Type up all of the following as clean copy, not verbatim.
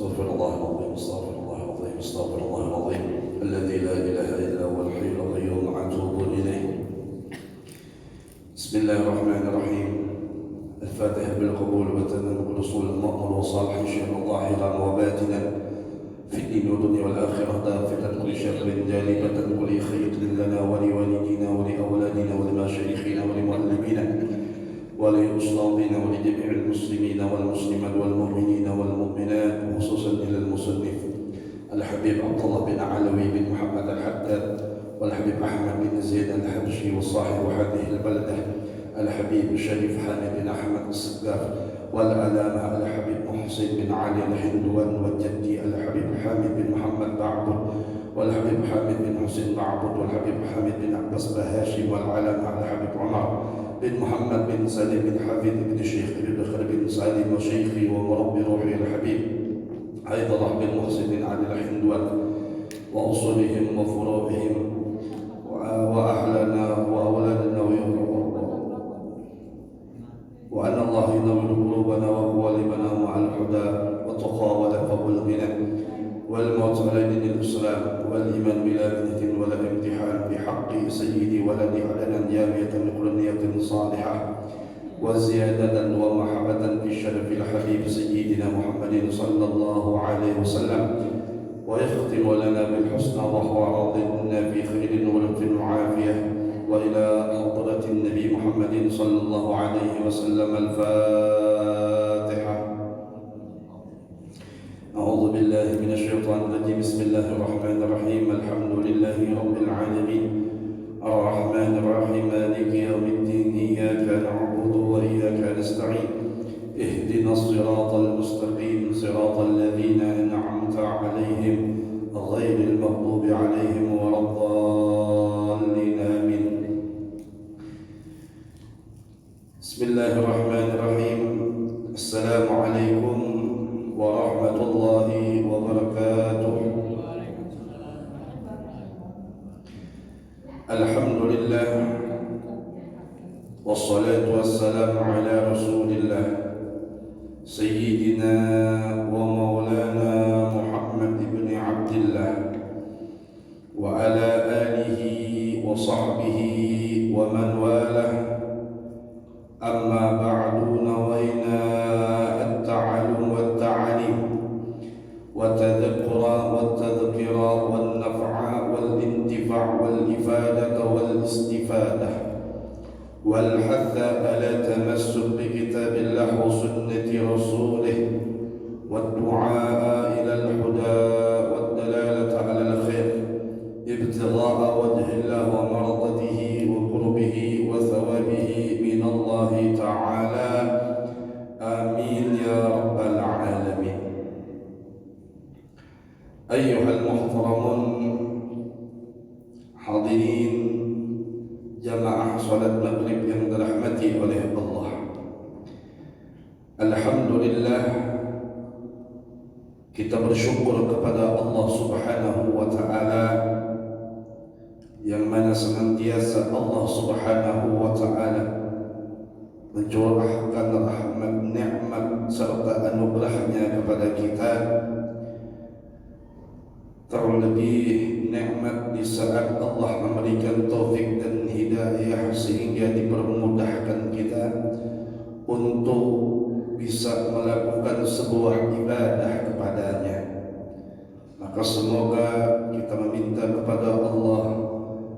استغفر الله العظيم استغفر الله العظيم استغفر الله العظيم الذي لا إله إلا هو الحي القيوم أتوب إليه. بسم الله الرحمن الرحيم. الفاتحة بالقبول وتمام رسول المأمور وصالح شر ظاهرا وباطنا في الدين والدنيا والآخرة دافعة كل شر جالبة كل خير لنا ولوالدينا ولأولادنا ولمشايخنا ولمعلمينا ولأسلاطنا ولجميع المسلمين والمسلمات والمؤمنين والمؤمنات، خصوصا إلى المصنف الحبيب عبد الله بن علوي بن محمد الحداد والحبيب أحمد بن زيد الحبشي وصاحب هذه البلدة الحبيب الشريف حامد بن أحمد السقاف، والعلامة الحبيب محسن بن علي الحندوان، والجدي الحبيب حامد بن محمد بعبد والحبيب حامد بن حسين بعبد والحبيب حامد بن عباس بهاشم، والعلامة الحبيب عمر بن محمد بن سالم بن حفيد بن الشيخ بن بكر بن سالم وشيخي ومربي روحي الحبيب أيضا بن محسن بن علي الحندوان وأصولهم وفروعهم وأهلنا وأولادنا وأن الله ينور قلوبنا وقوالبنا مع الهدى والتقى والعفو والغنى والموت على دين الإسلام والإيمان بلا بدعة ولا امتحان بحق سيدي ولدي علنا جامعة لكل نية صالحة وزيادة ومحبة في شرف الحبيب سيدنا محمد صلى الله عليه وسلم، ويختم لنا بالحسنى وهو راضنا في خير ولطف وعافية، وإلى حضرة النبي محمد صلى الله عليه وسلم. الفاتحة. أعوذ بالله من الشيطان الرجيم. بسم الله الرحمن الرحيم. الحمد لله رب العالمين الرحمن الرحيم مالك يوم الدين إياك نعبد وإياك نستعين اهدنا الصراط المستقيم صراط الذين أنعمت عليهم غير المغضوب عليهم ولا الضالين آمين. بسم الله الرحمن الرحيم. السلام عليكم ورحمة الله وبركاته. الحمد لله والصلاة والسلام على رسول الله سيدنا ومولانا محمد بن عبد الله وعلى آله وصحبه ومن والاه. أما بعد، نوينا التعلم والتعليم والتذكر والتذكر والنفع والانتفاع والإفادة والاستفادة والحث على تمسك بكتاب الله وسنة رسوله والدعاء إلى الهدى والدلالة على الخير ابتغاء وجه الله ومرضته وقربه وثوابه من الله تعالى. آمين يا رب العالمين. أيها المحترمون hadirin jamaah salat maghrib yang dirahmati oleh Allah. Alhamdulillah, kita bersyukur kepada Allah Subhanahu wa ta'ala yang mana senantiasa Allah Subhanahu wa ta'ala mencurahkan rahmat, nikmat serta anugerahnya kepada kita, terlebih nikmat di saat Allah memberikan taufik dan hidayah sehingga dipermudahkan kita untuk bisa melakukan sebuah ibadah kepadanya. Maka semoga kita meminta kepada Allah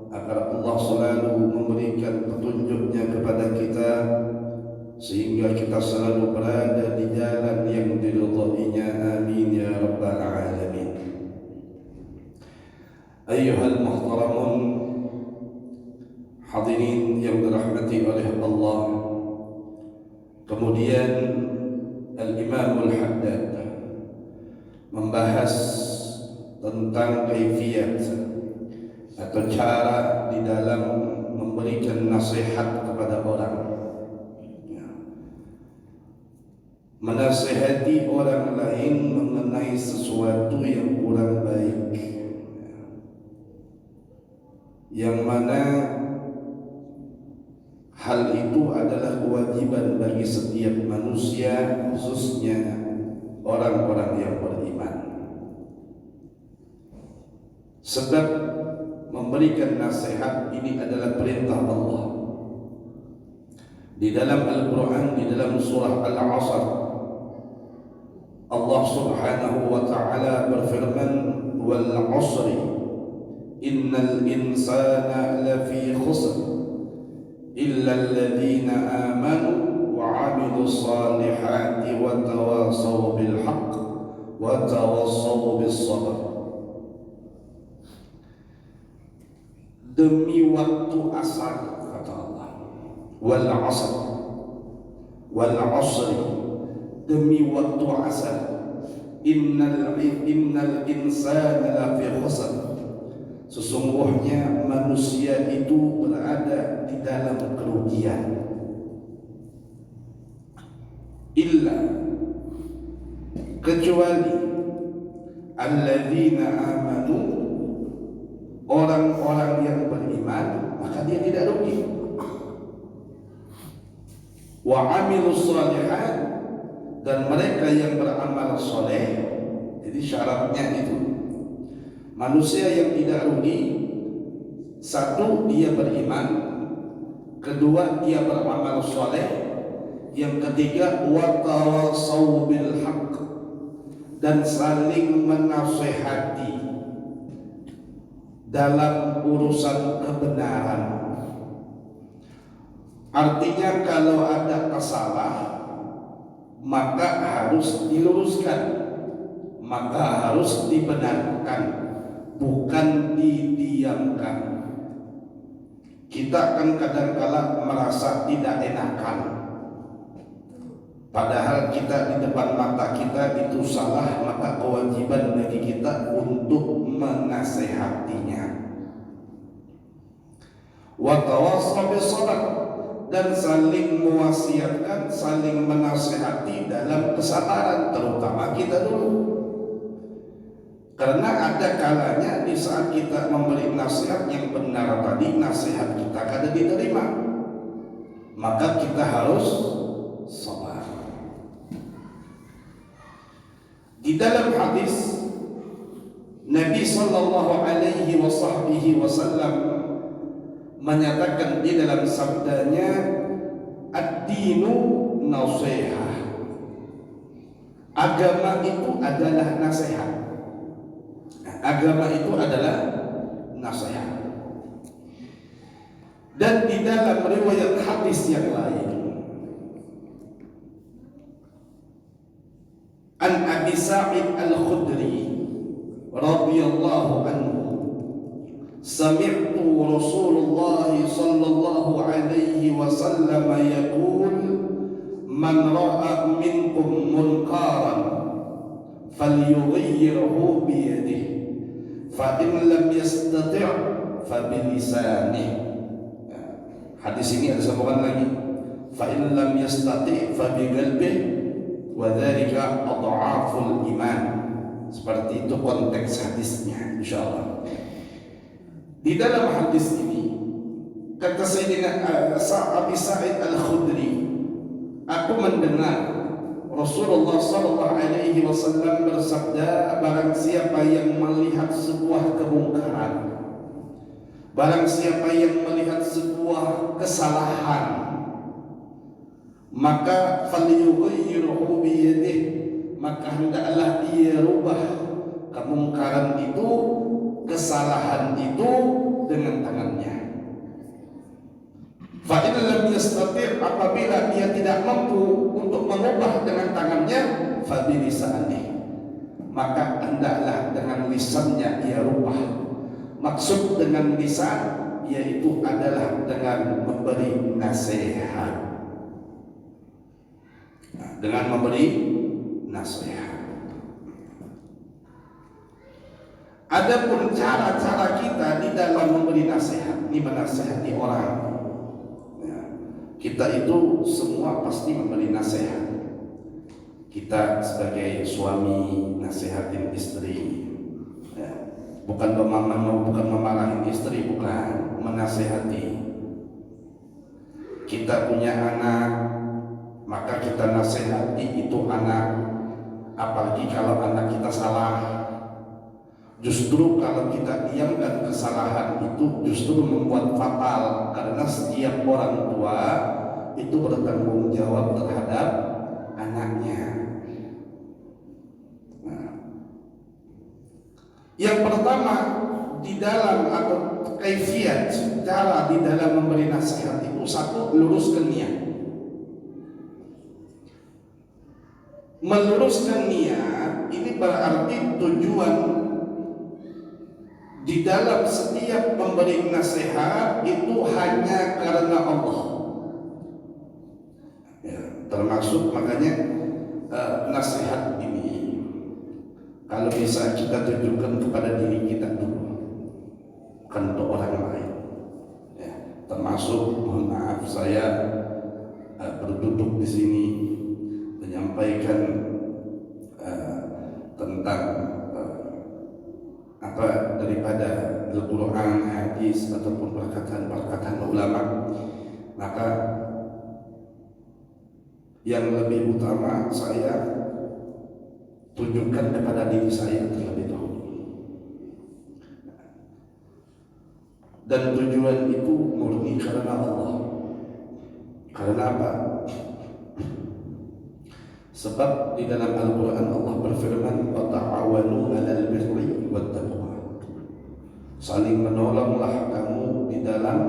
agar Allah selalu memberikan petunjuknya kepada kita sehingga kita selalu berada di jalan yang diridhoinya. Amin ya rabbal alamin. Ayyuhal muhtaramun hadirin yang dirahmati oleh Allah. Kemudian Al-Imam Al-Haddad membahas tentang kaifiyat atau cara di dalam memberikan nasihat kepada orang, menasihati orang lain mengenai sesuatu yang kurang baik, yang mana hal itu adalah kewajiban bagi setiap manusia, khususnya orang-orang yang beriman. Sebab memberikan nasihat ini adalah perintah Allah. Di dalam Al-Quran, di dalam surah Al-Asr, Allah subhanahu wa ta'ala berfirman, wal asri innal insana lafi khusr illa alladhina amanu wa amilu salihati wa tawasaw bil haqq wa tawasaw bis sabr. Demi waktu asar, kata Allah, wal asr, wal asri, demi waktu asar, innal insana lafi khusr, sesungguhnya manusia itu berada di dalam kerugian, illa, kecuali alladzina amanu, orang-orang yang beriman, maka dia tidak rugi. Wa amilus shalihat, dan mereka yang beramal soleh. Jadi syaratnya itu manusia yang tidak rugi, satu, dia beriman, kedua, dia beramal soleh, yang ketiga, wa tawasaw bil haqq, dan saling menasehati dalam urusan kebenaran. Artinya kalau ada kesalahan maka harus diluruskan, maka harus dibenarkan, bukan didiamkan. Kita kan kadang-kala merasa tidak enakan, padahal kita di depan mata kita itu salah, maka kewajiban bagi kita untuk menasehatinya. Wa tawasaw bis sabr, dan saling mewasiatkan, saling menasehati dalam kesabaran, terutama kita dulu. Karena ada kalanya di saat kita memberi nasihat yang benar tadi, nasihat kita kada diterima, maka kita harus sabar. Di dalam hadis Nabi sallallahu alaihi wasallam menyatakan di dalam sabdanya, ad-dinu nasihah, agama itu adalah nasihat. Agama itu adalah nasihat. Dan di dalam riwayat hadis yang lain, an Abi Sa'id Al-Khudri radhiyallahu anhu, sami'tu Rasulullah sallallahu alaihi wasallam yaqul, man ra'a minkum munkaran falyughayyirhu bi yadihi fa in lam yastati' fa bi lisanihi. Hadis ini ada sambungan lagi, fa in lam yastati' fa bi qalbihi wa dzalika adhaful iman. Seperti itu konteks hadisnya, insyaallah. Di dalam hadis ini kata Sayyidina Abi Sa'id Al-Khudri, aku mendengar Rasulullah sallallahu alaihi wasallam bersabda, barang siapa yang melihat sebuah kemungkaran, barang siapa yang melihat sebuah kesalahan, maka falyughayyirhu biyadihi, maka hendaklah dia rubah kemungkaran itu, kesalahan itu dengan tangannya. Fa in lam yastati', apabila dia tidak mampu untuk mengubah dengan tangannya, fa bi lisanihi, maka hendaklah dengan lisannya ia rubah. Maksud dengan lisan yaitu adalah dengan memberi nasihat. Dengan memberi nasihat. Adapun cara-cara kita di dalam memberi nasihat, ini menasihati orang, ya, kita itu semua pasti memberi nasihat. Kita sebagai suami nasihatin istri, ya, bukan memarahin istri, bukan, menasihati. Kita punya anak, maka kita nasihati itu anak, apalagi kalau anak kita salah. Justru kalau kita diamkan kesalahan itu justru membuat fatal, karena setiap orang tua itu bertanggung jawab terhadap anaknya. Nah, yang pertama di dalam atau kaifiat cara di dalam memberi nasihat itu, satu, luruskan niat. Meluruskan niat ini berarti tujuan di dalam setiap memberi nasihat itu hanya karena Allah. Ya, termasuk makanya nasihat ini kalau bisa kita tujukan kepada diri kita dulu, bukan untuk orang lain. Ya, termasuk mohon maaf saya berduduk di sini menyampaikan tentang apa daripada Al-Quran, hadis ataupun perkataan ulama, maka yang lebih utama saya tujukan kepada diri saya terlebih dahulu. Dan tujuan itu murni karena Allah. Karena apa? Sebab di dalam Al-Quran Allah berfirman, wa ta'awanu 'alal birri wat taqwa. Saling menolonglah kamu di dalam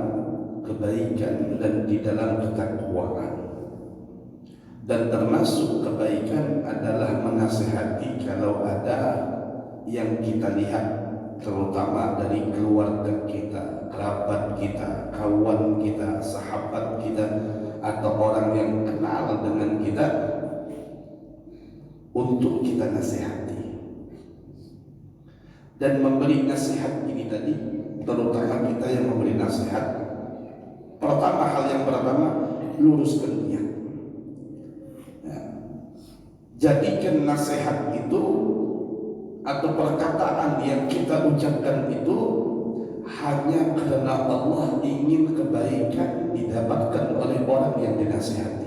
kebaikan dan di dalam ketakwaan. Dan termasuk kebaikan adalah menasihati kalau ada yang kita lihat, terutama dari keluarga kita, kerabat kita, kawan kita, sahabat kita, atau orang yang kenal dengan kita, untuk kita nasihati. Dan memberi nasihat ini tadi, terutama kita yang memberi nasihat, pertama, hal yang pertama, luruskan niat. Ya. Jadikan nasihat itu atau perkataan yang kita ucapkan itu hanya karena Allah ingin kebaikan didapatkan oleh orang yang dinasihati.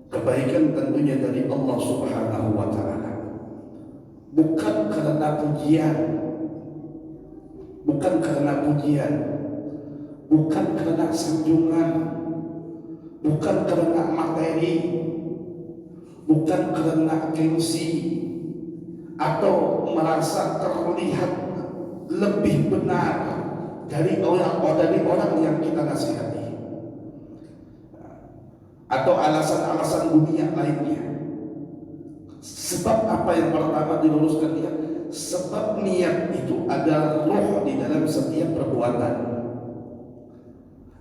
Kebaikan tentunya dari Allah Subhanahu wa ta'ala, bukan karena pujian, bukan karena pujian, bukan karena sanjungan, bukan karena materi, bukan karena gengsi, atau merasa terlihat lebih benar dari orang yang kita nasihati, atau alasan-alasan dunia lainnya. Sebab apa yang pertama diluruskan niat? Sebab niat itu adalah roh di dalam setiap perbuatan.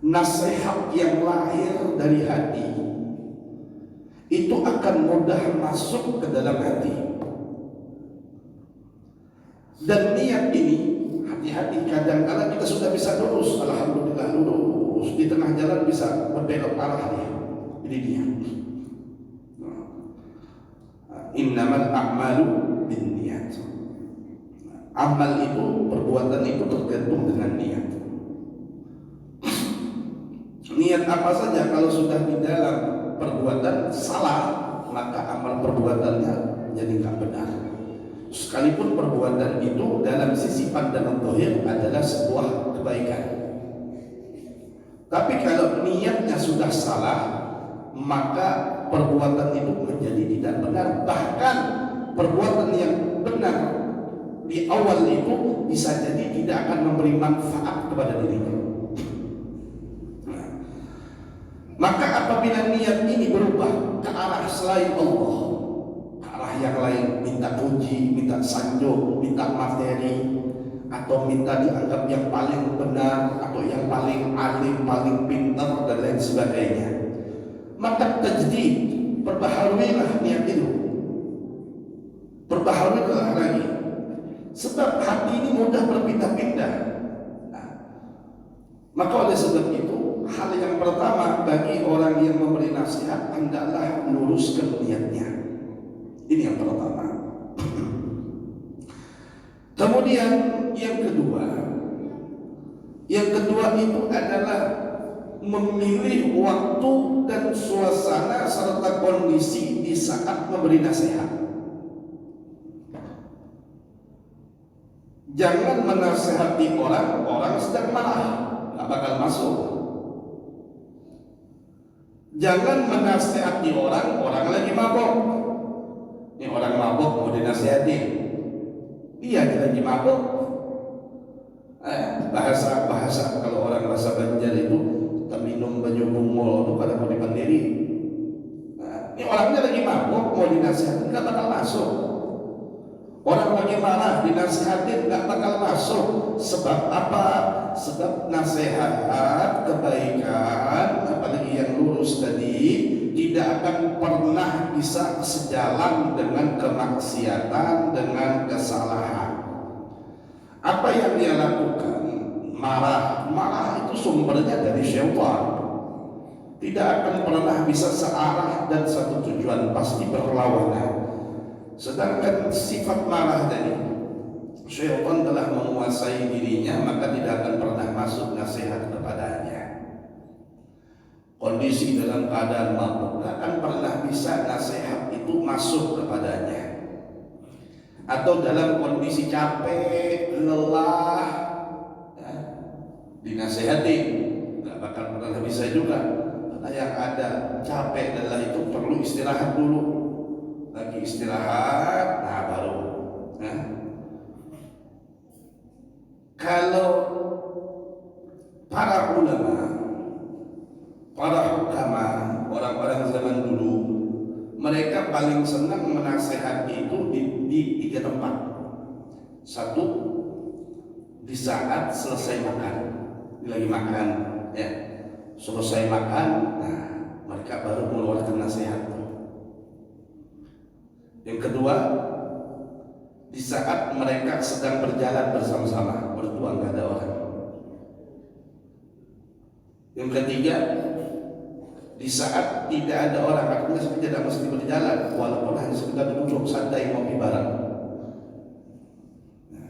Nasihat yang lahir dari hati itu akan mudah masuk ke dalam hati. Dan niat ini, hati-hati, kadang-kadang kita sudah bisa lurus, alhamdulillah lurus, di tengah jalan bisa berbelok arah dia. Ini dia. Innamal a'malu binniyat. Amal itu, perbuatan itu tergantung dengan niat. Niat apa saja kalau sudah di dalam perbuatan salah, maka amal perbuatannya jadi nggak benar. Sekalipun perbuatan itu dalam sisi pandangan zahir adalah sebuah kebaikan, tapi kalau niatnya sudah salah, maka perbuatan itu menjadi tidak benar. Bahkan perbuatan yang benar di awal itu bisa jadi tidak akan memberi manfaat kepada dirinya. Maka apabila niat ini berubah ke arah selain Allah, ke arah yang lain, minta puji, minta sanjung, minta materi, atau minta dianggap yang paling benar, atau yang paling alim, paling pintar, dan lain sebagainya, maka tajdid, perbaharuilah niat itu, perbaharuilah lagi. Sebab hati ini mudah berpindah-pindah. Maka oleh sebab itu, hal yang pertama bagi orang yang memberi nasihat, hendaklah luruskan niatnya. Ini yang pertama. Kemudian yang kedua itu adalah memilih waktu dan suasana serta kondisi di saat memberi nasihat. Jangan menasehati orang, orang sedang marah, nggak bakal masuk. Jangan menasehati orang, orang lagi mabok. Ini orang mabok mau dinasehati, dia lagi mabok. Bahasa kalau orang bahasa Banjar itu kita minum banyu bungol itu pada mau dipandiri. Ini orangnya lagi mabok mau dinasehati, nggak bakal masuk. Orang lagi marah dinasihatin nggak bakal masuk. Sebab apa? Sebab nasihat kebaikan, apalagi yang lurus tadi, tidak akan pernah bisa sejalan dengan kemaksiatan, dengan kesalahan. Apa yang dia lakukan? Marah itu sumbernya dari syaitan. Tidak akan pernah bisa searah dan satu tujuan, pasti berlawanan. Sedangkan sifat marah tadi, syaitan telah menguasai dirinya, maka tidak akan pernah masuk nasihat kepadanya. Kondisi dalam keadaan mabuk, tidak akan pernah bisa nasihat itu masuk kepadanya. Atau dalam kondisi capek, lelah, ya, dinasehati, tidak bakal pernah bisa juga. Karena yang ada capek lelah itu perlu istirahat dulu. Lagi istirahat, nah baru. Nah, kalau para ulama, para hukama, orang-orang zaman dulu, mereka paling senang menasehati itu di tiga tempat. Satu, di saat selesai makan, lagi makan, ya, selesai makan, nah mereka baru mengeluarkan nasihat. Yang kedua, di saat mereka sedang berjalan bersama-sama, berdua nggak ada orang. Yang ketiga, di saat tidak ada orang, artinya tidak mesti berjalan, walaupun hanya sekedar duduk santai ngopi bareng. Nah,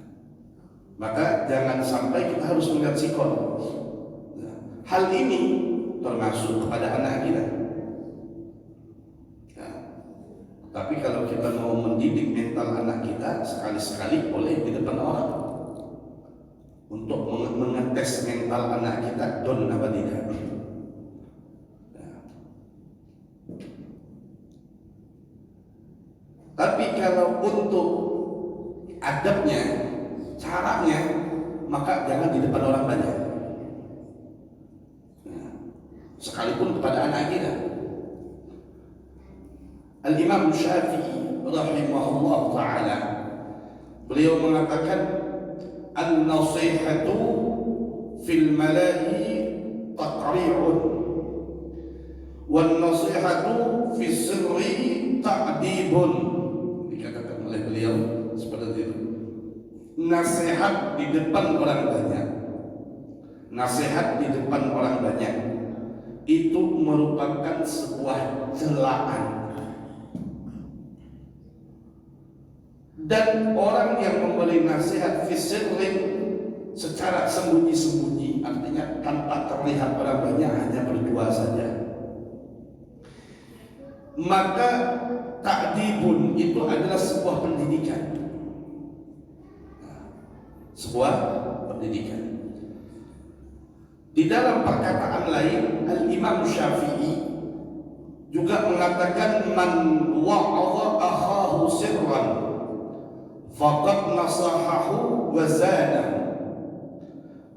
maka jangan sampai kita harus melihat sikon. Nah, hal ini termasuk kepada anak kita. Tapi kalau kita mau mendidik mental anak kita, sekali-sekali boleh di depan orang untuk mengetes mental anak kita, don apa tidak. Tapi kalau untuk adabnya, caranya, maka jangan di depan orang banyak. Sekalipun kepada anak kita. Al-Imam Syafi'i rahimahullah ta'ala, beliau mengatakan an-nasihatu fil mala'i taqri'un wan-nasihatu fis sirri ta'dibun. Dikatakan oleh beliau seperti itu. Nasihat di depan orang banyak, nasihat di depan orang banyak itu merupakan sebuah celaan. Dan orang yang memberi nasihat fisirrin secara sembunyi-sembunyi, artinya tanpa terlihat orang banyak, hanya berdua saja, maka ta'dibun itu adalah sebuah pendidikan. Sebuah pendidikan. Di dalam perkataan lain, Al-Imam Syafi'i juga mengatakan man wa'adha akhahu sirran faqad nasahahu wa zana.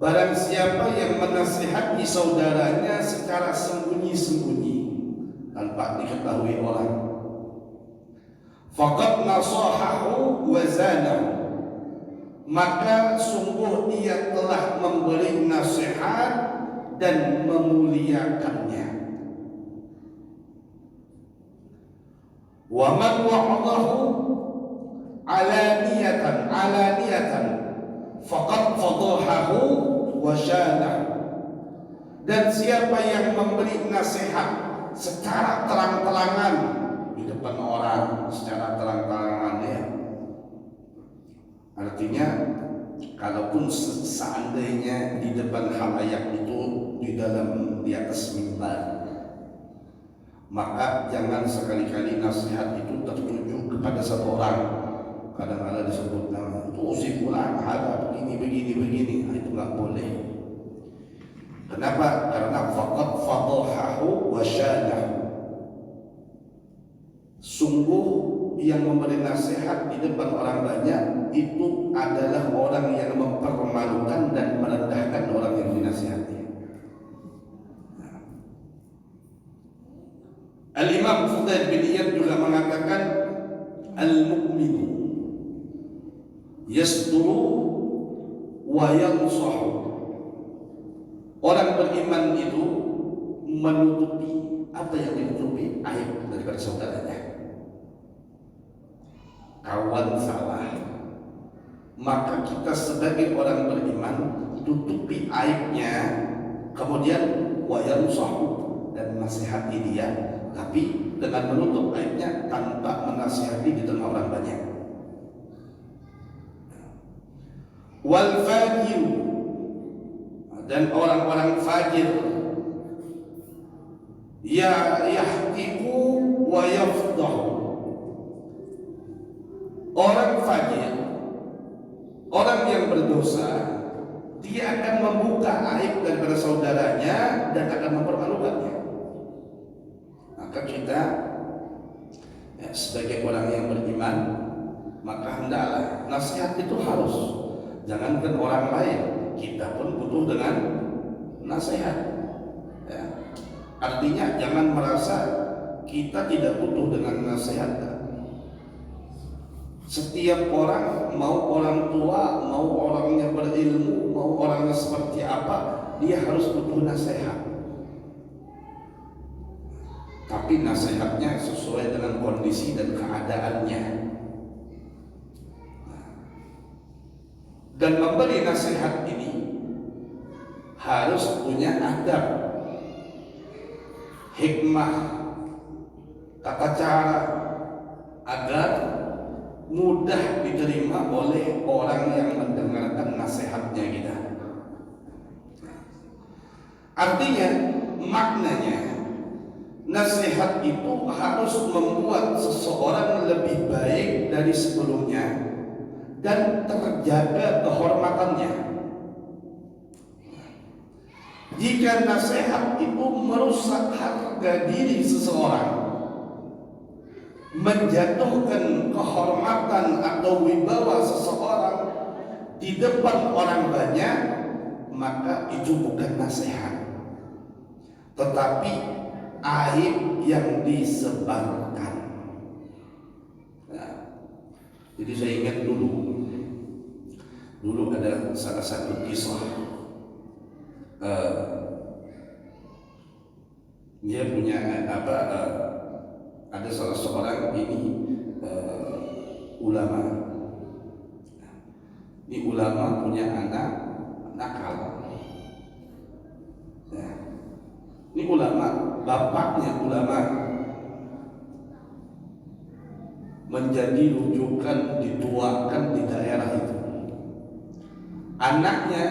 Barang siapa yang menasihati saudaranya secara sembunyi-sembunyi tanpa diketahui orang, faqad nasahahu wa zana, maka sungguh dia telah memberi nasihat dan memuliakannya. Wa man wa'adahu alaniyatan faqad fadahahu wa syanahu. Dan siapa yang memberi nasihat secara terang-terangan di depan orang, secara terang-terangan, ya, artinya kalaupun seandainya di depan halayak itu di atas mimbar, maka jangan sekali-kali nasihat itu tertuju kepada satu orang. kadang-kadang disebut nama itu si fulan ada begini. Nah, itu nggak boleh. Kenapa? Karena faqad fadahahu wa syanahu. Sungguh yang memberi nasihat di depan orang banyak itu adalah orang yang mempermalukan dan merendahkan orang yang dinasihati. Al-Imam Fudail bin Iyad juga mengatakan al-mu'minu yasduru wa yansahu. Orang beriman itu menutupi apa yang ditutupi aib daripada saudaranya. Kawan salah, maka kita sebagai orang beriman tutupi aibnya, kemudian wa yansahu dan nasihati dia, tapi dengan menutup aibnya tanpa menasihati di tengah orang banyak. Wal fajir, dan orang-orang fajir ya yahtiku wa yafdahu. Orang fajir, orang yang berdosa, dia akan membuka aib daripada saudaranya dan akan mempermalukannya. Maka kita sebagai orang yang beriman, maka hendaklah nasihat itu harus, jangankan orang lain, kita pun butuh dengan nasihat. Artinya jangan merasa kita tidak butuh dengan nasihat. Setiap orang, mau orang tua, mau orangnya berilmu, mau orangnya seperti apa, dia harus butuh nasihat. Tapi nasihatnya sesuai dengan kondisi dan keadaannya. Dan memberi nasihat ini harus punya adab, hikmah, tata cara agar mudah diterima oleh orang yang mendengarkan nasihatnya kita. Artinya, maknanya nasihat itu harus membuat seseorang lebih baik dari sebelumnya dan terjaga kehormatannya. Jika nasihat itu merusak harga diri seseorang, menjatuhkan kehormatan atau wibawa seseorang di depan orang banyak, maka itu bukan nasihat, tetapi aib yang disebarkan. Nah, jadi saya ingat dulu ada salah satu kisah. Dia punya ada salah seorang ulama. Ini ulama punya anak nakal. Ini ulama, bapaknya ulama, menjadi rujukan, dituakan di daerah itu. Anaknya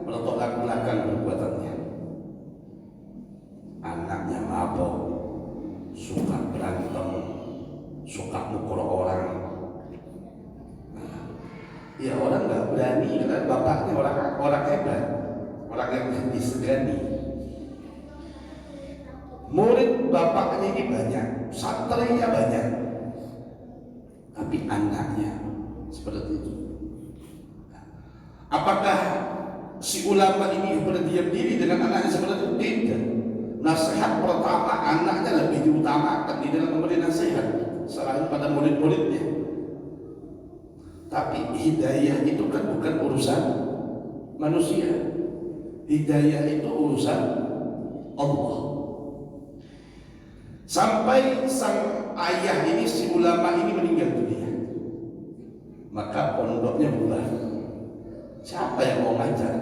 bertolak belakang perbuatannya. Anaknya mabok, suka berantem, suka mukul orang. Ya orang nggak berani karena bapaknya orang hebat, orang yang disegani. Murid bapaknya ini banyak, santrinya banyak, tapi anaknya seperti itu. Apakah si ulama ini berdiam diri dengan anaknya seperti itu? Tidak. Nasihat pertama anaknya lebih diutamakan di dalam memberi nasihat selain pada murid-muridnya. Tapi hidayah itu kan bukan urusan manusia. Hidayah itu urusan Allah. Sampai sang ayah ini, si ulama ini meninggal dunia, maka pondoknya bubar. Siapa yang mau ngajar?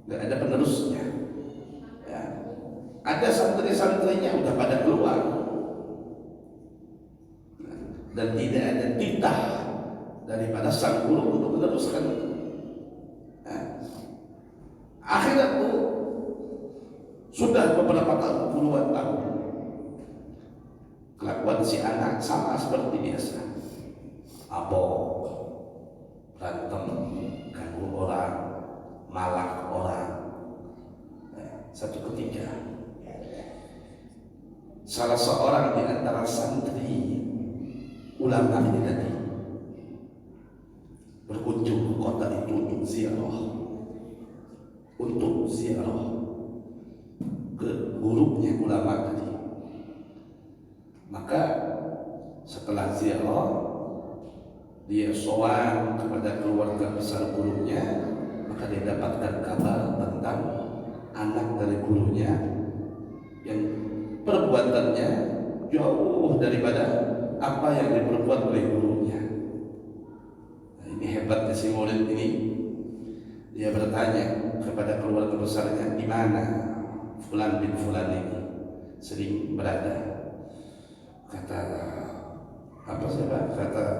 Gak ada penerusnya. Ada santri-santrinya udah pada keluar, dan tidak ada titah daripada sang guru untuk meneruskan. Akhirnya tuh sudah beberapa tahun, puluhan tahun, kelakuan si anak sama seperti biasa. mabok, berantem, ganggu orang, malak orang. Satu ketika salah seorang di antara santri ulama ini tadi berkunjung ke kota itu untuk ziarah ke gurunya ulama tadi. Maka setelah ziarah dia sowan kepada keluarga besar gurunya, maka dia dapatkan kabar tentang anak dari gurunya yang perbuatannya jauh daripada apa yang diperbuat oleh gurunya. Nah, ini hebatnya si murid ini. Dia bertanya kepada keluarga besarnya, di mana Fulan bin Fulan ini sering berada. Kata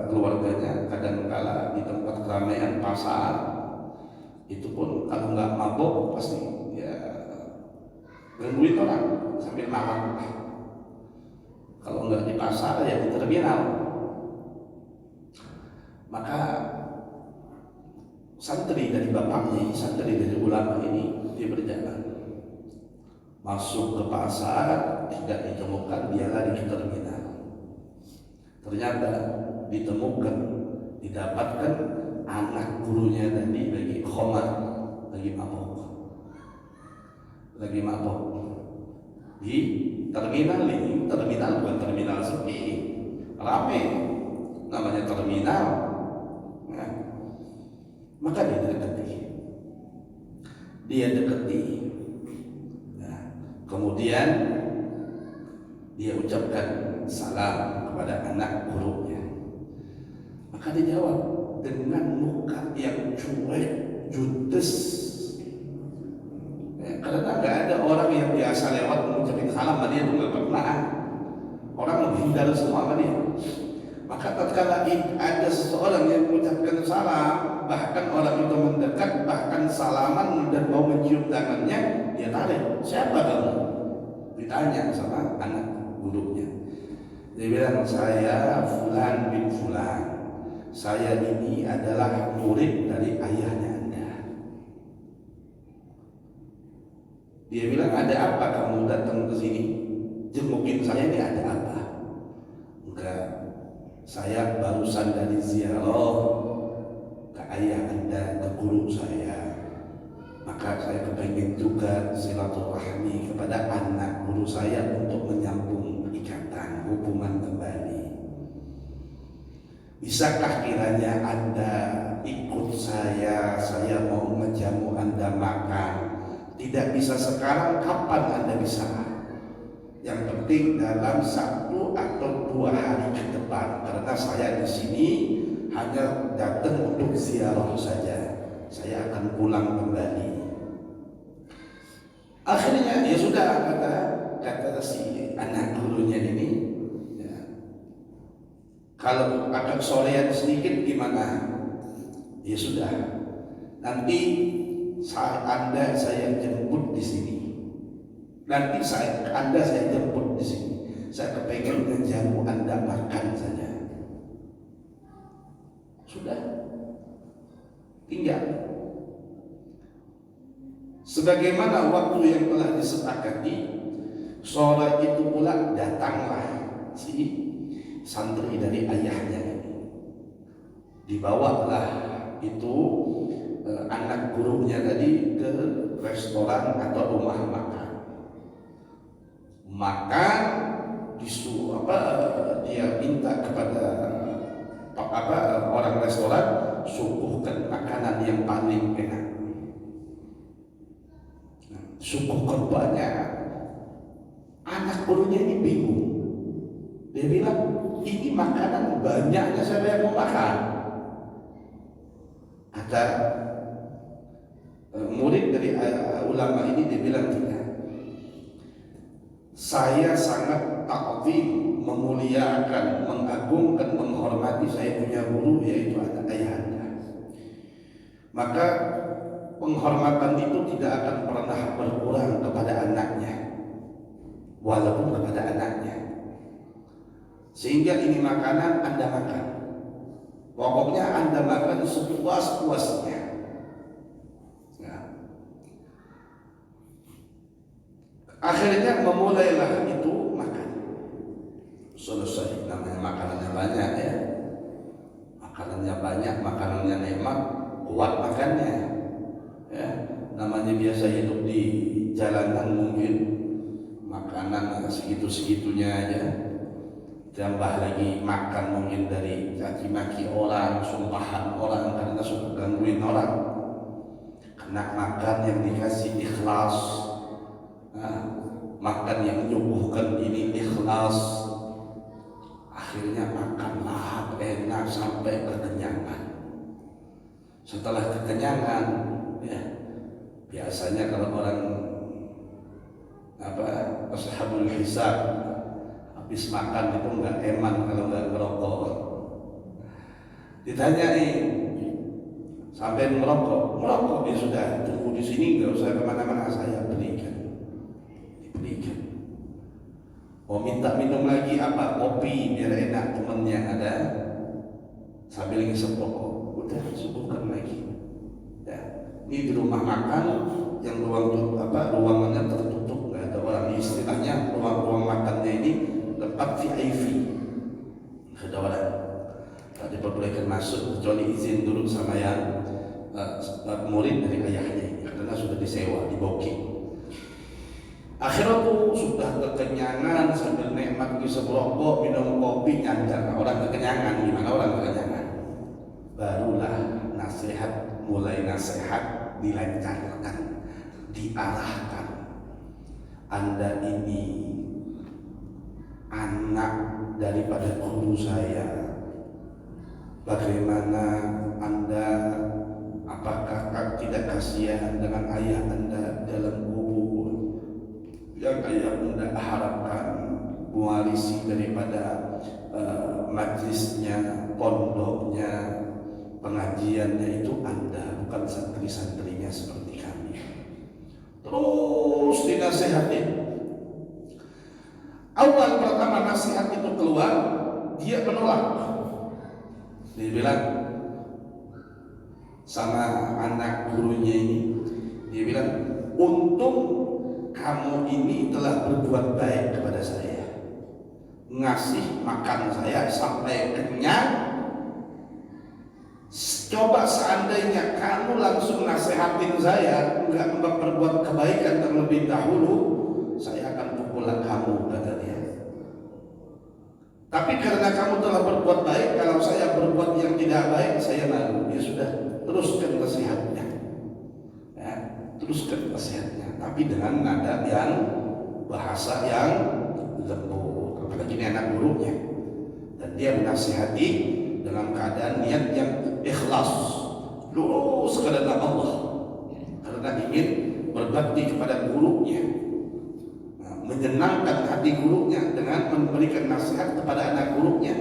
keluarganya, kadang-kala di tempat keramaian pasar, itu pun kalau nggak mabok pasti ya gangguin orang sambil makan. Kalau nggak di pasar ya di terminal. Maka santri dari bapaknya, santri dari ulama ini, dia berjalan masuk ke pasar, tidak ditemukan, dia lari ke terminal. Ternyata didapatkan anak gurunya tadi lagi khomar, lagi mabok di terminal ini. Terminal bukan terminal sepi, rame, namanya terminal. Nah, maka dia dekati. Nah, kemudian dia ucapkan salam kepada anak gurunya. Maka dia jawab dengan muka yang cuek, judes. Karena nggak ada orang yang biasa lewat mengucapkan salam sama dia, itu nggak pernah. Orang menghindar semua sama dia. Maka tatkala ada seseorang yang mengucapkan salam, bahkan orang itu mendekat, bahkan salaman dan mau mencium tangannya, dia tarik. Siapa kamu? Ditanya sama anak gurunya. Dia bilang, saya Fulan bin Fulan. Saya ini adalah murid dari ayahnya Anda. Dia bilang, ada apa kamu datang ke sini? Jengukin saya, ini ada apa? Enggak, saya barusan dari ziarah ke ayah Anda, ke guru saya. Maka saya kepengen juga silaturahmi kepada anak guru saya untuk menyambung ikatan hubungan kembali. Bisakah kiranya Anda ikut saya mau menjamu Anda makan? Tidak bisa sekarang, kapan Anda bisa? Yang penting dalam 1 atau 2 hari ke depan, karena saya di sini hanya datang untuk ziarah saja. Saya akan pulang kembali. Akhirnya ya sudah, kata si anak gurunya ini, ya, kalau agak sorean sedikit gimana? Ya sudah, nanti Anda saya jemput di sini. Nanti Anda saya jemput di sini. Saya kepengen menjamu Anda makan saja. Sudah, tinggal. Sebagaimana waktu yang telah disepakati, sore itu pula datanglah si santri dari ayahnya ini. Dibawalah itu anak gurunya tadi ke restoran atau rumah makan. Makan disuruh dia minta kepada orang restoran, suguhkan makanan yang paling enak. Suguhkan banyak. Anak gurunya ini bingung. Dia bilang, ini makanan banyaknya, saya mau makan. Kata murid dari ulama ini, dia bilang tidak. Saya sangat ta'zim, memuliakan, mengagungkan, menghormati saya punya guru, yaitu ayah Anda. Maka penghormatan itu tidak akan pernah berkurang kepada anaknya, walaupun kepada anaknya. Sehingga ini makanan Anda makan. Pokoknya Anda makan sepuas-puasnya. Ya. Akhirnya memulailah itu makan. Selesai, namanya makanannya banyak ya. Makanannya banyak, makanannya nikmat, kuat makannya. Ya. Namanya biasa hidup di jalanan mungkin makanan segitu-segitunya aja. Tambah lagi makan mungkin dari caci maki orang, sumpahan orang karena suka gangguin orang. Kena makan yang dikasih ikhlas, makan yang menyuguhkan ini ikhlas. Akhirnya makan lahap enak sampai kekenyangan. Setelah kekenyangan, ya biasanya kalau orang ashabul hisab habis makan itu nggak eman kalau nggak merokok. Ditanyai sampai merokok ya sudah, tunggu di sini nggak usah kemana-mana, saya belikan. Dibelikan. Mau minta minum lagi apa? Kopi biar enak, temennya ada sambil ngisep rokok. Udah suguhkan lagi. Ya. Ini di rumah makan yang ruangannya tertutup, nggak ada orang. Istilahnya ruang makannya ini tempat VIP, nggak ada orang. Tak diperbolehkan masuk kecuali izin dulu sama yang murid dari ayahnya ini, karena sudah disewa di booking. Akhirnya tuh sudah kekenyangan sambil nikmat ngisep rokok, minum kopi, nyandar. Orang kekenyangan, gimana orang kekenyangan? Barulah mulai nasihat dilancarkan, diarahkan. Anda ini anak daripada guru saya. Bagaimana Anda, apakah tidak kasihan dengan ayah Anda dalam kubur yang ayah Anda harapkan mewarisi daripada majlisnya, pondoknya, pengajiannya itu Anda, bukan santri-santrinya seperti kami. Terus dinasihatin. Awal pertama nasihat itu keluar, dia menolak. Dia bilang sama anak gurunya ini, dia bilang, untung kamu ini telah berbuat baik kepada saya, ngasih makan saya sampai kenyang. Coba seandainya kamu langsung nasihatin saya, enggak berbuat kebaikan terlebih dahulu, saya akan pukul kamu, kata dia. Tapi karena kamu telah berbuat baik, kalau saya berbuat yang tidak baik, saya malu. Ya sudah, teruskan nasihatnya. Ya, teruskan nasihatnya. Tapi dengan nada yang bahasa yang lembut. Apalagi ini anak gurunya. Dan dia menasihati dengan keadaan niat yang ikhlas, lurus karena Allah, karena ingin berbakti kepada gurunya. Menyenangkan hati gurunya dengan memberikan nasihat kepada anak gurunya,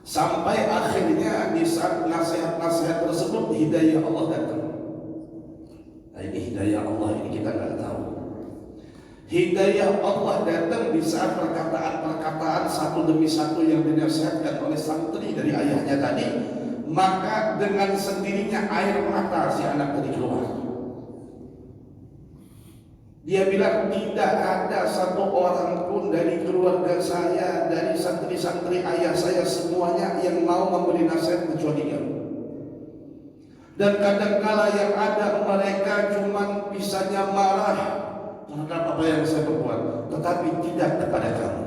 sampai akhirnya di saat nasihat-nasihat tersebut hidayah Allah datang. Nah, ini hidayah Allah ini kita nggak tahu. Hidayah Allah datang di saat perkataan-perkataan satu demi satu yang dinasihatkan oleh santri dari ayahnya tadi, maka dengan sendirinya air mata si anak tadi keluar. Dia bilang, tidak ada satu orang pun dari keluarga saya, dari santri-santri ayah saya semuanya yang mau memberi nasihat kecuali kamu. Dan kadangkala yang ada mereka cuma bisanya marah terhadap apa yang saya perbuat, tetapi tidak kepada kamu.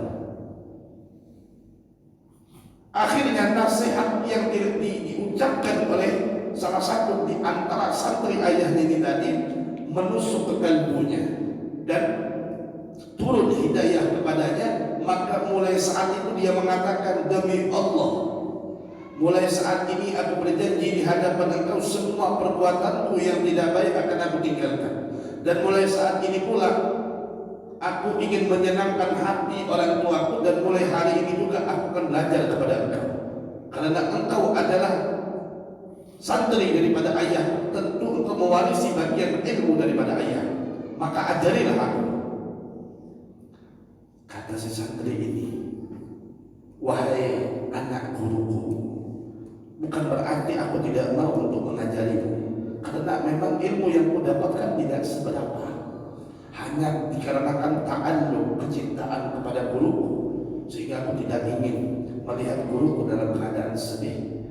Akhirnya nasihat yang diucapkan oleh salah satu di antara santri ayahnya ini tadi menusuk ke kalbunya dan turun hidayah kepadanya. Maka mulai saat itu dia mengatakan, demi Allah, mulai saat ini aku berjanji di hadapan engkau semua perbuatanku yang tidak baik akan aku tinggalkan. Dan mulai saat ini pula aku ingin menyenangkan hati orang tuaku, dan mulai hari ini juga aku akan belajar kepada engkau, karena engkau adalah santri daripada ayah, tentu engkau mewarisi bagian ilmu daripada ayah, maka ajarilah aku. Kata si santri ini, wahai anak guruku, bukan berarti aku tidak mau untuk mengajarimu, karena memang ilmu yang ku dapatkan tidak seberapa. Hanya dikarenakan ta'alluq, kecintaan kepada guruku, sehingga aku tidak ingin melihat guruku dalam keadaan sedih.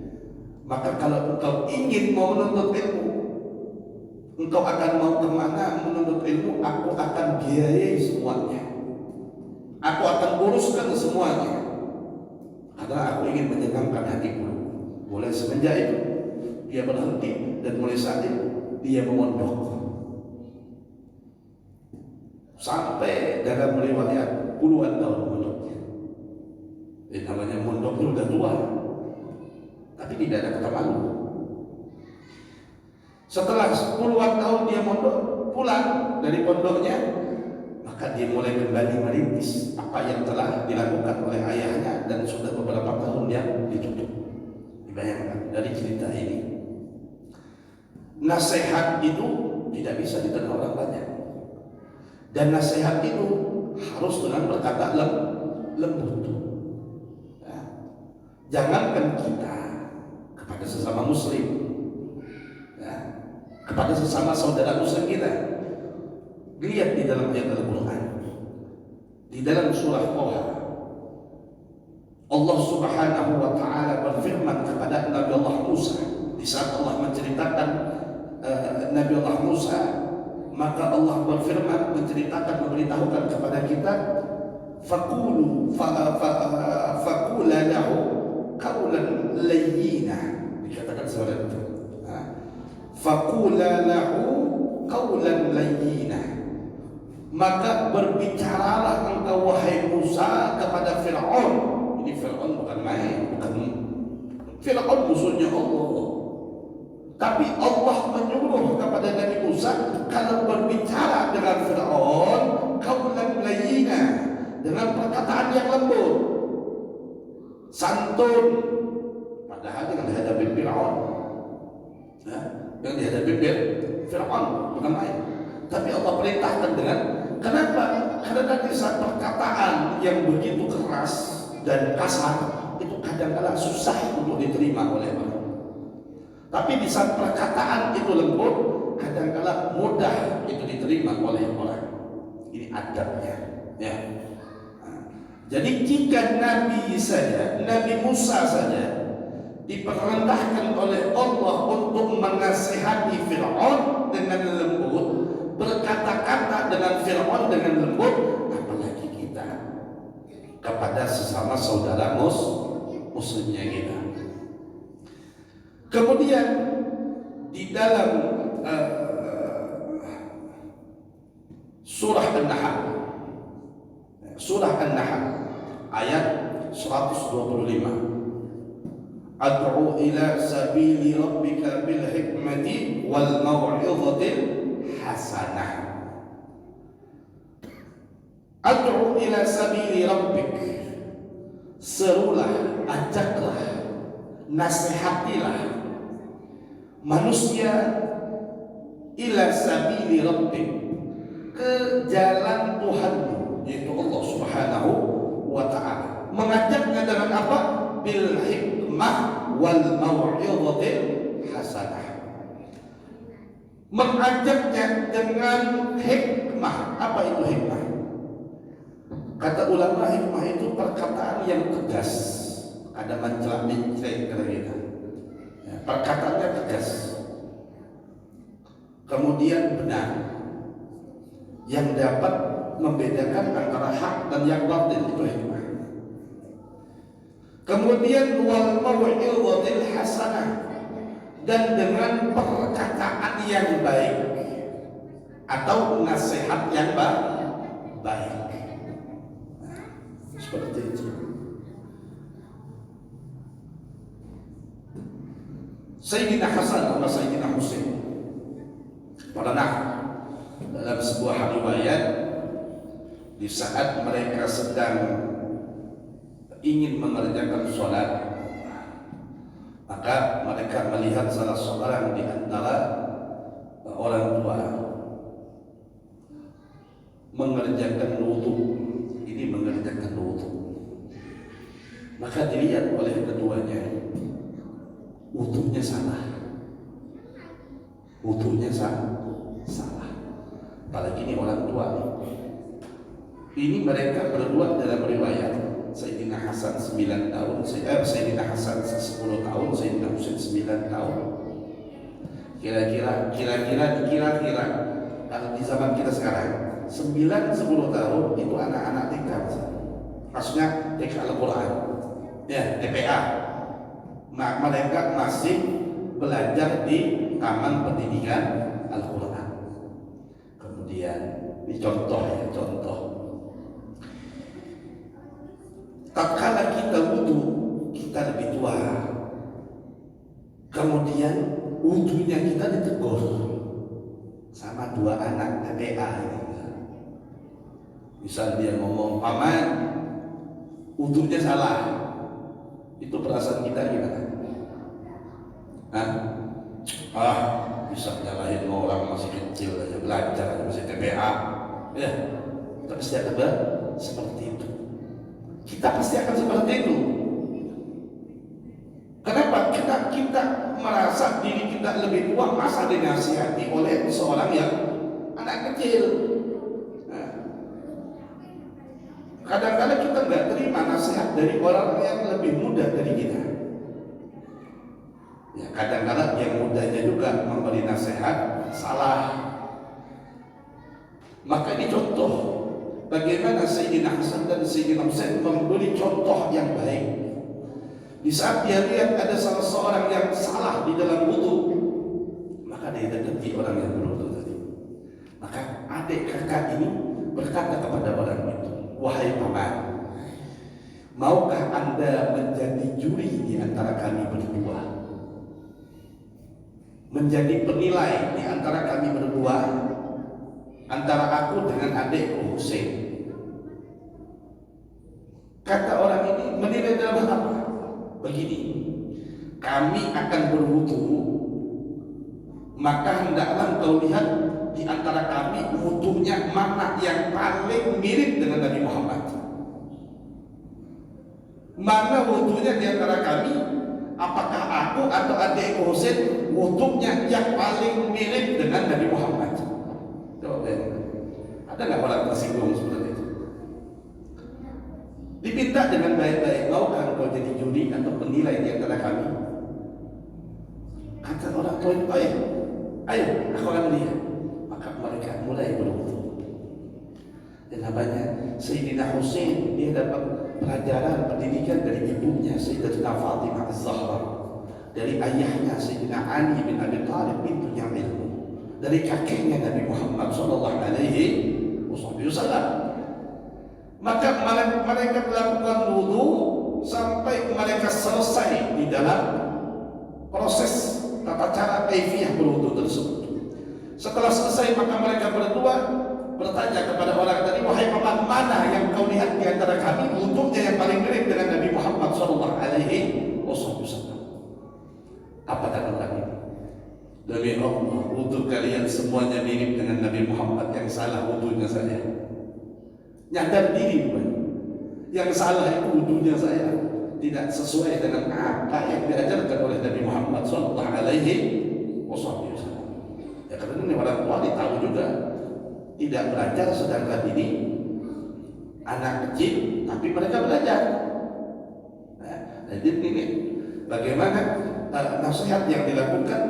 Maka kalau engkau ingin mau menuntut ilmu, engkau akan mau kemana menuntut ilmu, aku akan biayai semuanya, aku akan uruskan semuanya, karena aku ingin menyenangkan hati guru. Mulai semenjak itu dia berhenti, dan mulai saat itu dia memondok sampai dalam riwayat puluhan tahun mondoknya. Namanya mondoknya udah tua, tapi tidak ada kata malu. Setelah puluhan tahun dia mondok, pulang dari pondoknya, maka dia mulai kembali merintis apa yang telah dilakukan oleh ayahnya dan sudah beberapa tahun yang ditutup. Dibayangkan dari cerita ini, nasihat itu tidak bisa diterima orang banyak, dan nasihat itu harus dengan berkata lembut. Ya. Jangankan kita kepada sesama muslim, ya, kepada sesama saudara muslim kita. Lihat di dalam ayat Al-Quran, di dalam surah Toha, Allah Subhanahu wa Ta'ala berfirman kepada Nabi Allah Musa di saat Allah menceritakan Nabi Allah Musa. Maka Allah berfirman, menceritakan, memberitahukan kepada kita, faqula lahu qawlan layyina, dikatakan seperti itu. Faqula lahu qawlan layyina, maka berbicaralah engkau wahai Musa kepada Fir'aun. Ini Fir'aun bukan main, bukan Fir'aun musuhnya Allah. Tapi Allah menyuruh kepada Nabi Musa, kalau berbicara dengan Fir'aun, qawlan layyina, dengan perkataan yang lembut, santun. Padahal dengan dihadapi Fir'aun, ya, yang dihadapi Fir'aun bukan main. Tapi Allah perintahkan dengan, kenapa? Karena di saat perkataan yang begitu keras dan kasar itu kadang-kadang susah untuk diterima oleh orang. Tapi di saat perkataan itu lembut, kadang-kadang mudah itu diterima oleh orang. Ini adabnya, ya. Jadi jika Nabi Musa saja diperintahkan oleh Allah untuk menasihati Fir'aun dengan lembut, berkata-kata dengan Fir'aun dengan lembut, apalagi kita kepada sesama saudara muslimnya kita. Kemudian di dalam surah An-Nahl ayat 125, ad'u ila sabili rabbika bil hikmati wal mau'izatil hasanah. Ad'u ila sabili rabbik, serulah, ajaklah, nasihatilah manusia ila sabili rabbik, ke jalan Tuhanmu, yaitu Allah Subhanahu wa Ta'ala. Mengajaknya dengan apa? Bil hikmah wal mau'izatil hasanah. Mengajaknya dengan hikmah. Apa itu hikmah? Kata ulama, hikmah itu perkataan yang tegas, ada mencela-mencela kata kita. Ya, perkataannya tegas, kemudian benar, yang dapat membedakan antara hak dan yang batil, itu hikmah. Kemudian wal mau'izatil hasanah, dan dengan perkataan yang baik atau nasihat yang baik. Seperti itu. Sayyidina Hasan atau Sayyidina Husain pernah dalam sebuah riwayat, di saat mereka sedang ingin mengerjakan sholat, maka mereka melihat salah seorang di antara orang tua mengerjakan wudu. Ini mengerjakan wudu, maka dilihat oleh keduanya, wudunya salah. Wudunya salah. Apalagi ini orang tua nih. Ini mereka berdua dalam riwayat Sayyidina Hasan 9 tahun, Sayyidina Hasan 10 tahun, Sayyidina Husain 9 tahun. Kira-kira kalau di zaman kita sekarang 9-10 tahun itu anak-anak TK, maksudnya TK Al-Quran, ya TPA. Mereka masih belajar di taman pendidikan Al-Quran. Kemudian ini contoh. Tatkala kita wudu, kita lebih tua. Kemudian wudunya kita ditegur sama dua anak TPA ini. Misal dia ngomong, "Paman, wudunya salah." Itu perasaan kita gimana? Bisa nyalahin orang masih kecil aja, belajar masih TPA. Ya, kita pasti akan seperti itu. Kita pasti akan seperti itu. Kenapa? Kita merasa diri kita lebih tua, masa dinasihati oleh seorang yang anak kecil. Kadang-kadang kita nggak terima nasihat dari orang yang lebih muda dari kita. Ya, kadang-kadang yang mudanya juga memberi nasihat salah. Maka ini contoh bagaimana Sayyidina Hasan dan Sayyidina Husain memberi contoh yang baik. Di saat dia lihat ada salah seorang yang salah di dalam wudu, maka dia dekati orang yang berwudu tadi. Maka adik kakak ini berkata kepada orang itu, "Wahai paman, maukah Anda menjadi juri di antara kami berdua? Menjadi penilai di antara kami berdua, antara aku dengan adikku Husain." Kata orang ini menilai dalam apa? Begini, kami akan berwudu, maka hendaklah engkau lihat di antara kami wudunya mana yang paling mirip dengan Nabi Muhammad. Mana wudunya di antara kami, apakah aku atau adikku Husain wudunya yang paling mirip dengan Nabi Muhammad? Coba ada nggak orang tersinggung seperti itu? Diminta dengan baik-baik, maukah engkau jadi juri atau penilai di antara kami? Kata orang tua itu, ayo, aku akan lihat. Maka mereka mulai berwudu. Dan namanya Sayyidina Husain, dia dapat pelajaran pendidikan dari ibunya Sayyidatina Fatimah Az-Zahra, dari ayahnya Sayyidina Ali bin Abi Thalib pintunya ilmu, dari kakeknya Nabi Muhammad sallallahu alaihi wasallam. Maka mereka melakukan wudu sampai mereka selesai di dalam proses tata cara kaifiyah berwudu tersebut. Setelah selesai maka mereka berdua bertanya kepada orang tadi, "Wahai paman, mana yang kau lihat di antara kami wudunya yang paling mirip dengan Nabi Muhammad sallallahu alaihi wasallam?" Apa kata orang ini? "Demi Allah, wudu kalian semuanya mirip dengan Nabi Muhammad, yang salah wudunya saya." Nyadar diri bukan? Yang salah itu wudunya saya, tidak sesuai dengan apa yang diajarkan oleh Nabi Muhammad sallallahu alaihi wasallam. Ya karena ini orang tua tahu juga, tidak belajar sedangkan ini anak kecil, tapi mereka belajar. Jadi ini bagaimana nasihat yang dilakukan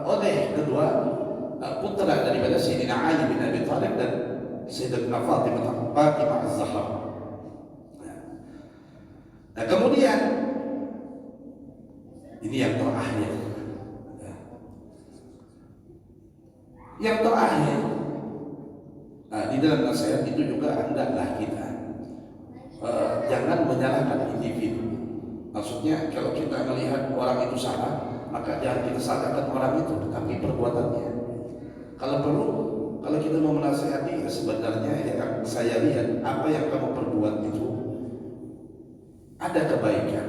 oleh kedua putra daripada Sayyidina Ali bin Abi Thalib dan Sayyidatina Fatimah Az-Zahra. Nah kemudian ini yang terakhir. Yang terakhir, di dalam nasihat itu juga hendaklah kita jangan menyalahkan individu. Maksudnya kalau kita melihat orang itu salah, maka jangan kita salahkan orang itu, tetapi perbuatannya. Kalau perlu, kalau kita mau menasihati, sebenarnya yang saya lihat apa yang kamu perbuat itu ada kebaikan,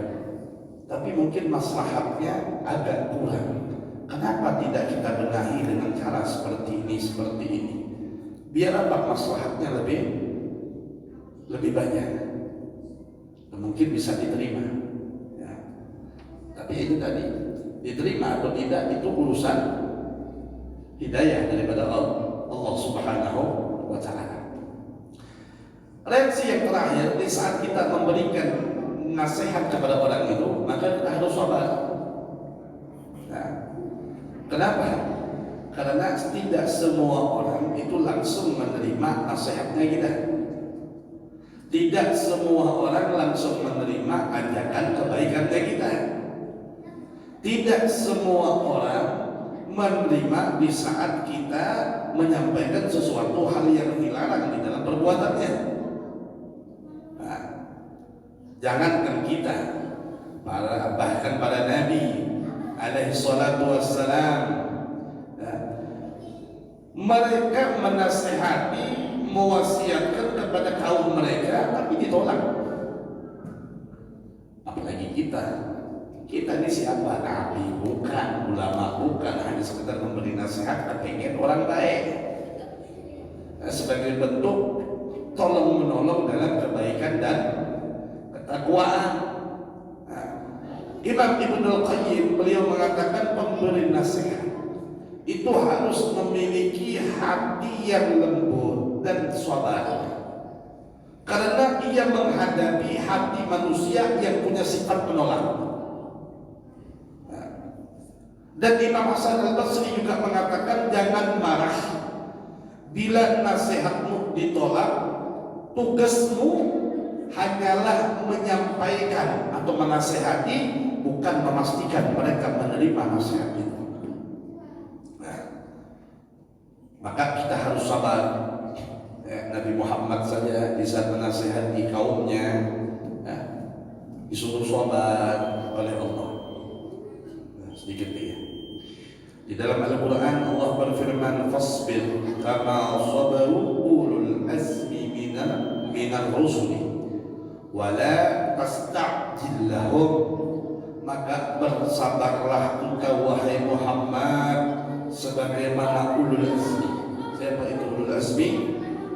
tapi mungkin maslahatnya agak kurang. Kenapa tidak kita benahi dengan cara seperti ini? Biar apa maslahatnya lebih banyak, mungkin bisa diterima. Ya. Tapi itu tadi, diterima atau tidak itu urusan hidayah daripada Allah Subhanahu wa Ta'ala. Reaksi yang terakhir, di saat kita memberikan nasihat kepada orang itu, maka kita harus sabar. Nah, kenapa? Karena tidak semua orang itu langsung menerima nasihatnya kita. Tidak semua orang langsung menerima ajakan kebaikannya kita. Tidak semua orang menerima di saat kita menyampaikan sesuatu hal yang dilarang di dalam perbuatannya. Nah, jangankan kita, bahkan para Nabi alaihi salatu wassalam, mereka menasihati, mewasiatkan kepada kaum mereka, tapi ditolak. Apalagi kita ini siapa? Nabi bukan, ulama bukan, hanya sekedar memberi nasihat, pengen orang baik. Nah, sebagai bentuk tolong menolong dalam kebaikan dan ketakwaan. Nah, Imam Ibnul Qayyim beliau mengatakan pemberi nasihat itu harus memiliki hati yang lembut dan sabar, karena ia menghadapi hati manusia yang punya sifat penolak. Dan Imam Hasan Al-Basri juga mengatakan jangan marah bila nasihatmu ditolak, tugasmu hanyalah menyampaikan atau menasihati, bukan memastikan mereka menerima nasihat itu. Maka kita harus sabar. Nabi Muhammad saja bisa menasihati kaumnya, disuruh sabar oleh Allah. Sedikit dia. Di dalam Al-Quran Allah berfirman, fasbir kama sabaru ulul azmi minar rusuli wa la tasta'jil lahum. Maka bersabarlah engkau wahai Muhammad sebagaimana ulul azmi. Siapa itu ulul azmi?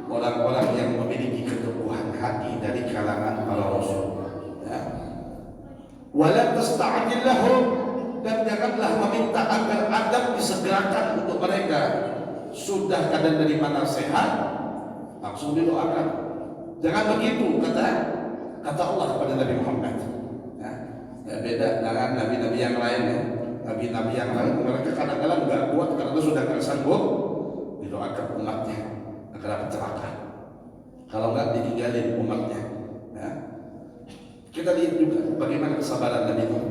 Orang-orang yang memiliki keteguhan hati dari kalangan para rasul. Wala tasta'jil lahum, dan janganlah meminta agar adab disegerakan untuk mereka. Sudah kadang dari mana sehat, langsung didoakan. Jangan begitu, kata Allah kepada Nabi Muhammad. Ya, beda dengan nabi-nabi yang lain. Nabi-nabi yang lain mereka kadang-kadang nggak kuat karena sudah nggak sanggup, didoakan umatnya agar celaka. Kalau nggak ditinggalin umatnya. Ya. Kita lihat juga bagaimana kesabaran Nabi Nuh.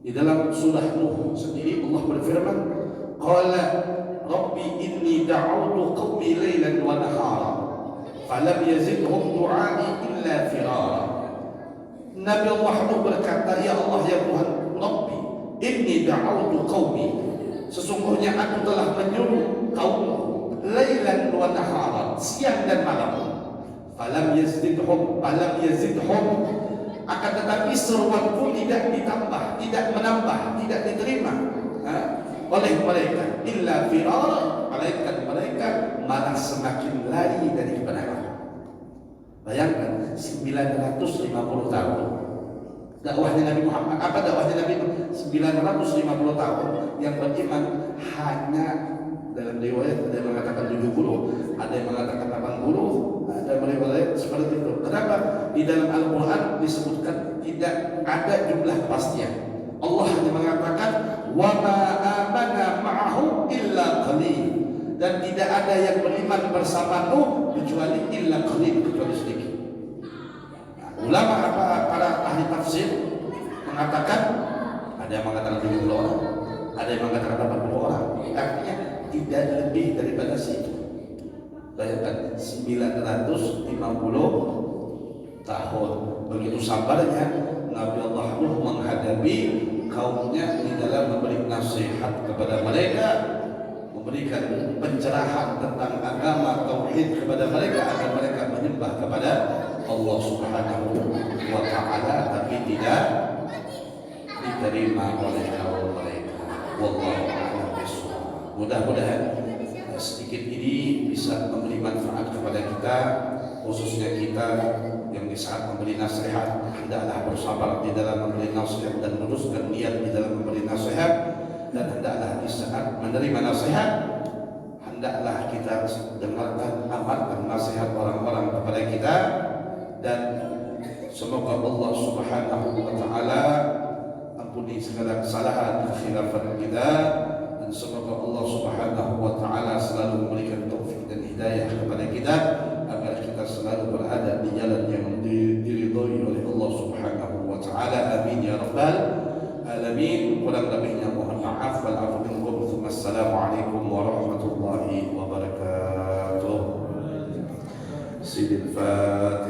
Di dalam surah Nuh sendiri Allah berfirman, qala rabbi inni da'awtu qaumi lailan wa nahara falam yazidhum du'ai illa firara. Nabi Allah Nuh berkata, ya Allah ya Tuhan, rabbi inni da'awtu qaumi, sesungguhnya aku telah menyuruh kaumku lailan wa nahara, siang dan malam, falam yazidhum, akan tetapi seruanku tidak ditambah, tidak menambah, tidak diterima oleh mereka, illa firara, melainkan mereka malah semakin lari dari kebenaran. Bayangkan 950 tahun dakwahnya Nabi Muhammad. Apa dakwahnya Nabi? 950 tahun yang beriman hanya, dalam riwayat ada yang mengatakan 70, ada yang mengatakan 80, ada riwayat seperti itu. Kenapa? Di dalam Al-Quran disebutkan tidak ada jumlah kepastian. Allah hanya mengatakan wa ma amana ma'ahu illa qalil, dan tidak ada yang beriman bersamamu kecuali illa qalil, kecuali sedikit. Ulama para ahli tafsir mengatakan, ada yang mengatakan 70 orang, ada yang mengatakan 80 orang. Artinya tidak lebih daripada situ. Bayangkan 950 tahun. Begitu sabarnya Nabi Allah Nuh menghadapi kaumnya di dalam memberi nasihat kepada mereka, memberikan pencerahan tentang agama tauhid kepada mereka agar mereka menyembah kepada Allah Subhanahu wa Ta'ala, tapi tidak diterima oleh kaum mereka. Wallahu a'lam bishawab. Mudah-mudahan sedikit ini bisa memberi manfaat kepada kita, khususnya kita yang di saat memberi nasihat hendaklah bersabar di dalam memberi nasihat dan luruskan niat di dalam memberi nasihat, dan hendaklah di saat menerima nasihat hendaklah kita dengarkan, amalkan nasihat orang-orang kepada kita, dan semoga Allah Subhanahu wa taala ampuni segala kesalahan khilafan kita, dan semoga Allah Subhanahu wa taala selalu memberikan taufik dan hidayah kepada kita agar kita selalu berada di jalan yang diridhoi oleh Allah Subhanahu wa taala. Amin ya rabbal alamin. Kurang lebihnya mohon maaf, wal afu minkum. Assalamualaikum warahmatullahi wabarakatuh. Sidil Fatihah.